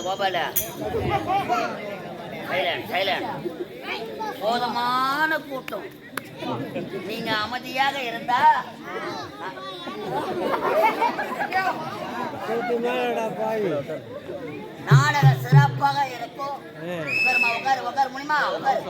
கோபால போதுமான கூட்டம். நீங்க அமைதியாக இருந்தா நாடக சிறப்பாக இருக்கும். உட்கார் உட்கார் முடியுமா? அமைதி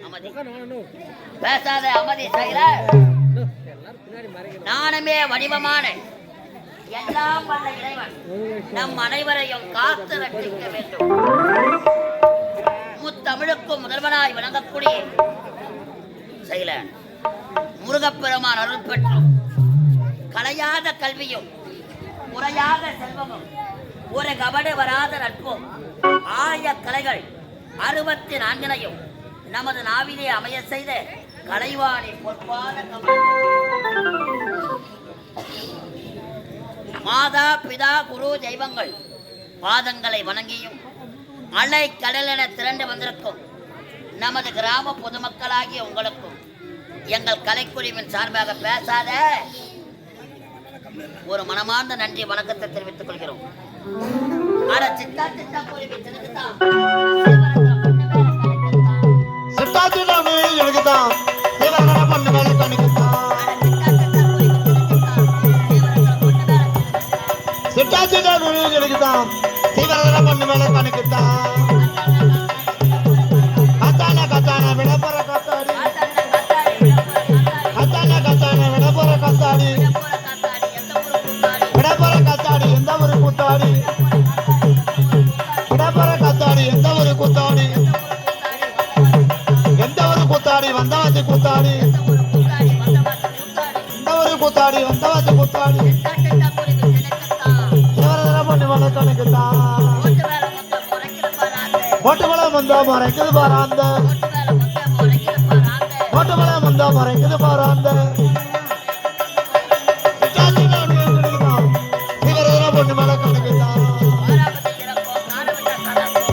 அமைதி பேசாத அமைதி நானுமே வடிவமான எல்லாம் வல்ல இறைவன் நம் அனைவரையும் காத்து ரட்சிக்க வேண்டும். முத்தமிழுக்கும் முதல்வனாய் வணங்கக்கூடிய முருகப்பெருமான் அருள் பெற்றும் கலையாத கல்வியும் முறையாக செல்வமும் ஒரு கபடு வராத நட்பும் ஆய கலைகள் 64 நமது நாவிலே அமைய செய்த கலைவாணி பொற்பாத மாதா பிதா குரு தெய்வங்கள் பாதங்களை வணங்கியும் அலை கடல் என திரண்டு வந்திருக்கும் நமது கிராம பொதுமக்களாகிய உங்களுக்கும் எங்கள் கலைக்குழுவின் சார்பாக பேசாத ஒரு மனமார்ந்த நன்றி வணக்கத்தை தெரிவித்துக் கொள்கிறோம். வந்தவாசி கூத்தாடி கூத்தாடி வந்தவாசி கூத்தாடி பொண்ணு வளர்க்கணுக்குத்தான் மொட்டு மலம் வந்தா மறைக்குது பாராந்த மொட்டு மலம் வந்தா மறைக்குது பாராந்த பொண்ணு வளர்க்கணுக்குத்தான்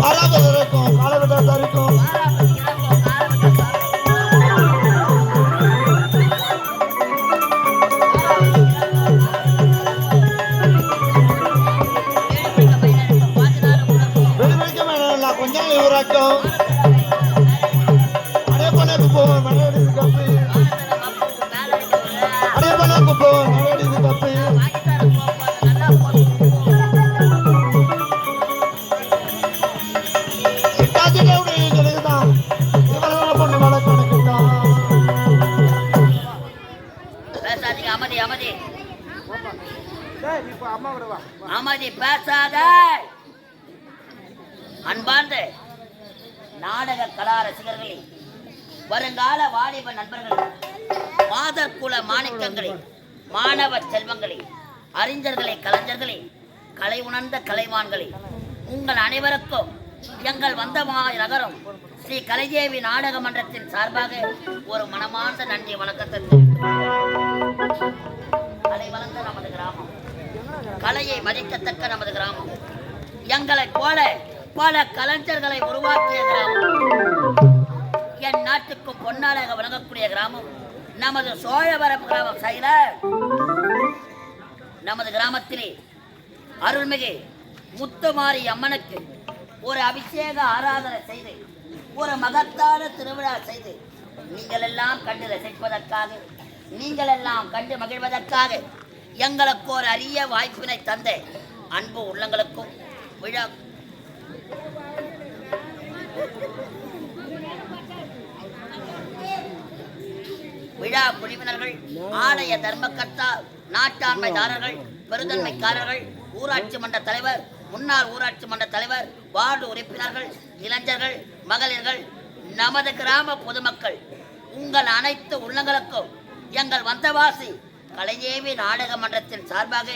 பாராபதி இருக்கும் காலகட்டா இருக்கும் அமைதி பேசாத அன்பார்ந்த நாடக கலா ரசிகர்களே, வருங்கால வாலிப நண்பர்களே, மாதர் குல மாணிக்கங்களே, மாணவ செல்வங்களே, அறிஞர்களே, கலைஞர்களே, கலை உணர்ந்த கலைவான்களே, உங்கள் அனைவருக்கும் எங்கள் வந்தமாய் நகரம் ஸ்ரீ கலைதேவி நாடக மன்றத்தின் சார்பாக ஒரு மனமார்ந்த நன்றி வணக்கத்தை கலை வளர்ந்த நமது கிராமம், கலையை மதிக்கத்தக்க நமது கிராமம், எங்களை போல பல கலைஞர்களை உருவாக்கிய கிராமம், என் நாட்டுக்கும் பொன்னாளாக வழங்கக்கூடிய கிராமம் நமது சோழவரம் கிராமம். நமது கிராமத்திலே அருள்மிகு முத்துமாரி அம்மனுக்கு ஒரு அபிஷேக ஆராதனை செய்து ஒரு மகத்தான திருவிழா செய்து நீங்கள் எல்லாம் கண்டு ரசிப்பதற்காக, நீங்கள் எல்லாம் கண்டு மகிழ்வதற்காக எங்களுக்கு ஒரு அரிய வாய்ப்பினை தந்த அன்பு உள்ளங்களுக்கும் விழா குழுவினர்கள், ஆலய தர்மகர்த்தா, நாட்டாண்மைதாரர்கள், பெருந்தன்மைக்காரர்கள், ஊராட்சி மன்ற தலைவர், முன்னாள் ஊராட்சி மன்ற தலைவர், வார்டு உறுப்பினர்கள், இளைஞர்கள், மகளிர்கள், நமது கிராம பொதுமக்கள், உங்கள் அனைத்து உள்ளங்களுக்கும் எங்கள் வந்தவாசி கலைதேவி நாடக மன்றத்தின் சார்பாக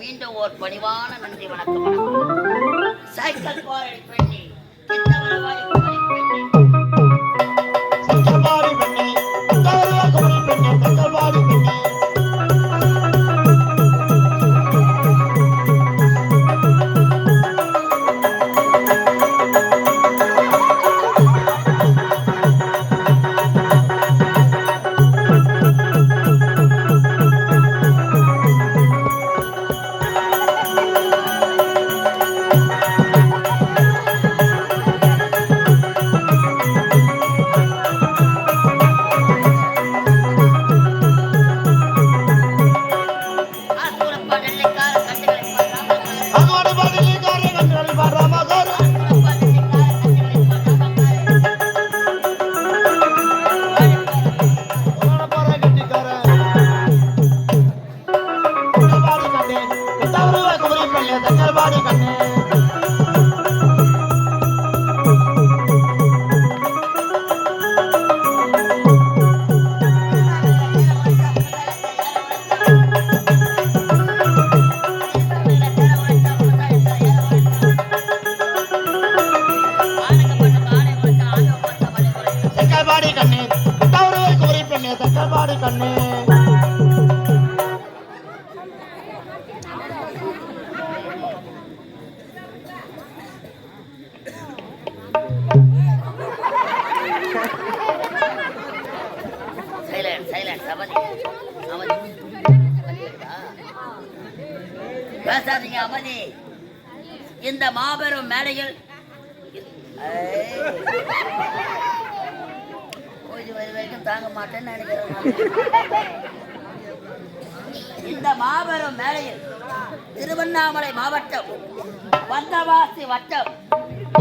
மீண்டும் ஒரு பணிவான நன்றி வணக்கம். சைக்கிள் பாரடி பெண்ணி பேசாதீங்க, அமைதி. இந்த மாபெரும் மேடையில் வரைக்கும் தாங்க மாட்டேன்னு நினைக்கிறேன். இந்த மாபெரும் மேடையில் திருவண்ணாமலை மாவட்டம் வந்தவாசி வட்டம்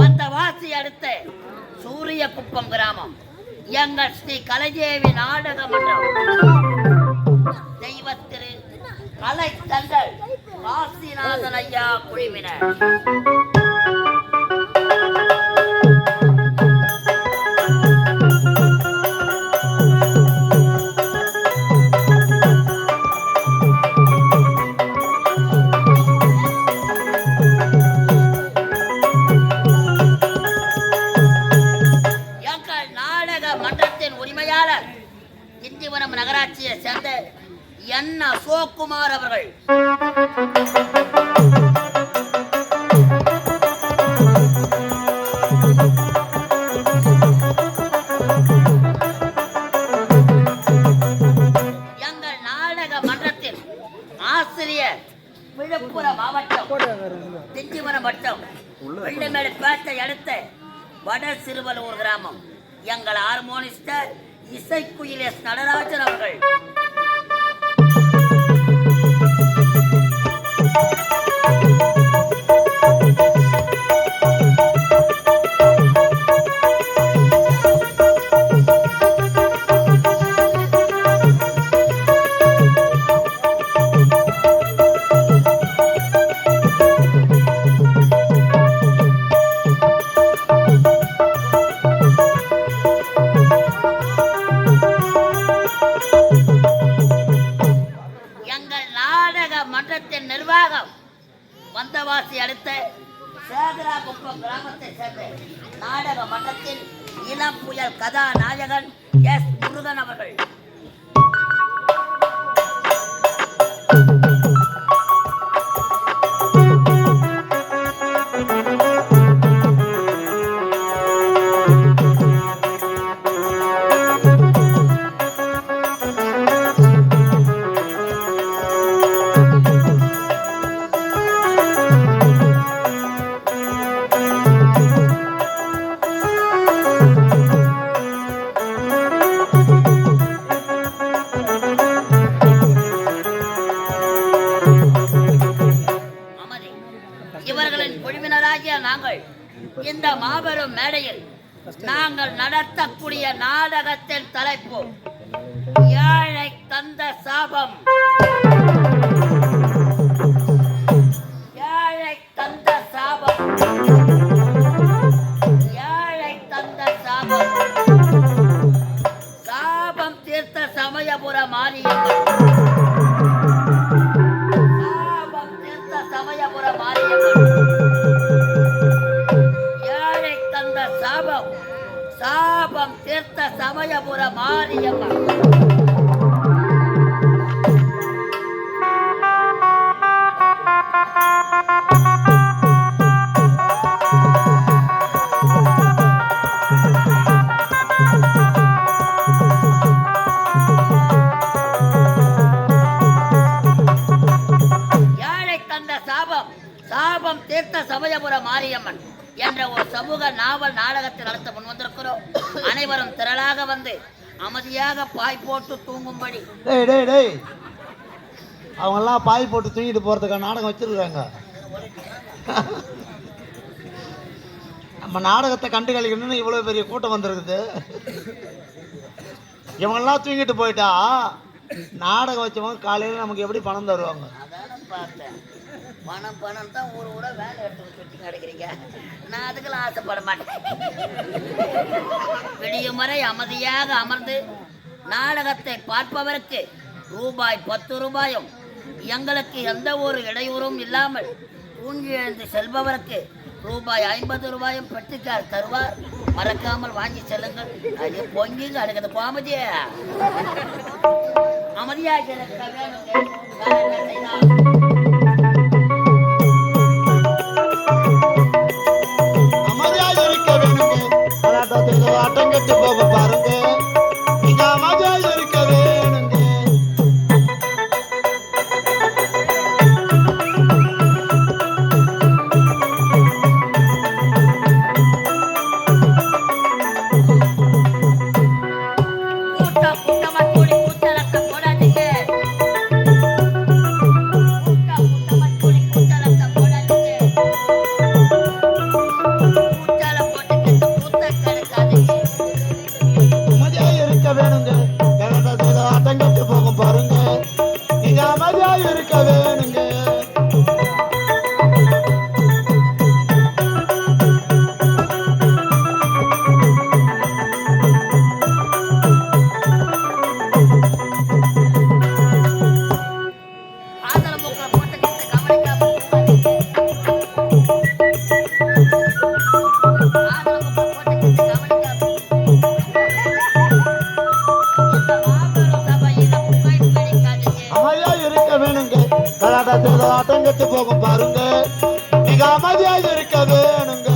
வந்தவாசி அடுத்த சூரியகுப்பம் கிராமம் எங்கள் ஸ்ரீ கலைதேவி நாடக மன்றம் தெய்வத்திரு கலை தங்கள் காசிநாதன் ஐயா குழுவினர் திண்டிவனம் நகராட்சியை சேர்ந்த என் அசோக்குமார் அவர்கள் எங்கள் நாடக மன்றத்தில் ஆசிரியர் விழுப்புரம் மாவட்டம் திண்டிவனம் வட்டம் வெள்ளிமேடு பேட்டை அடுத்த வட சிறுவலூர் கிராமம் எங்கள் ஹார்மோனிஸ்டர் இசைக்குயில் எஸ் நடராஜன் அவர்கள் வந்தவாசி அடுத்த சேதராகுப்பம் கிராமத்தை சேர்ந்த நாடக மன்றத்தில் இளம் புயல் கதாநாயகன் எஸ் முருகன் அவர்கள் இவர்களின் குழுவினராகிய நாங்கள் இந்த மாபெரும் மேடையில் நாங்கள் நடத்தக்கூடிய நாடகத்தின் தலைப்பு ஏழை தந்த சாபம். ஏழை தந்த சாபம், ஏழை தந்த சாபம், சாபம் தீர்த்த சமயபுர மாரியம்மன், சாபம் தீர்த்த சமயபுர மாரியம்மன், ஏழை தந்த சாபம், சாபம் தீர்த்த சமயபுர மாரியம்மன். சாபம் தீர்த்த சமயபுர மாரியம்மன் என்ற ஒரு சமூக நாவல் நாடகத்தை நடத்த முன் வந்திருக்கிறோம். அனைவரும் திரளாக வந்து அமைதியாக பாய் போட்டு தூங்கும்படி. அவங்க எல்லாம் பாய் போட்டு தூங்கிட்டு போறதுக்கான நாடகம் வச்சிருக்காங்க. நம்ம நாடகத்தை கண்டு கழிக்கணும்னு இவ்வளவு பெரிய கூட்டம் வந்திருக்குது. இவங்கெல்லாம் தூங்கிட்டு போயிட்டா நாடகம் வச்சவங்க காலையில நமக்கு எப்படி பணம் தருவாங்க? பார்த்தேன், பணம் பணம் தான் ஊர் ஊரா வேலை எடுத்து சுற்றி கிடைக்கிறீங்க. நான் அதுக்கெல்லாம் ஆசைப்பட மாட்டேன். விடியும் வரை அமைதியாக அமர்ந்து நாடகத்தை பார்ப்பவருக்கு ரூபாய் 10 ரூபாயும், எங்களுக்கு எந்த ஒரு இடையூறும் இல்லாமல் தூங்கி எழுந்து செல்பவருக்கு ரூபாய் 50 ரூபாயும் பெற்றுக்கார் தருவார். மறக்காமல் வாங்கி செல்லுங்கள். அது பொங்கிங்க அடுக்கிறது கோமதிய அமைதியாக அட்டங்கட்டு போக பாருங்க. நீங்க அமைதியாக இருக்க வேணுங்க. மனதில் ஆட்டம் கட்டு போகும் பாருங்க, மிக அமைதியாக இருக்க வேணுங்க.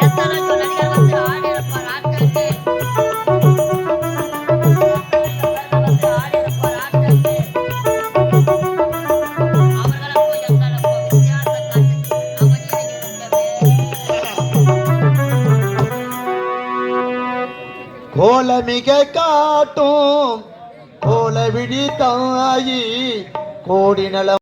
எத்தனையோ நடிகர் வந்து ஆடியிருப்பார் ஆட்டத்தை. வந்து ஆடியிருப்பார் ஆட்டத்தை. அவர்களுக்கும் எங்களுக்கும் வித்தியாசம் காட்டு அமைதியாக இருக்கவே. கோலமிக காட்டும் கோல விழி தாயி கோடி நலம்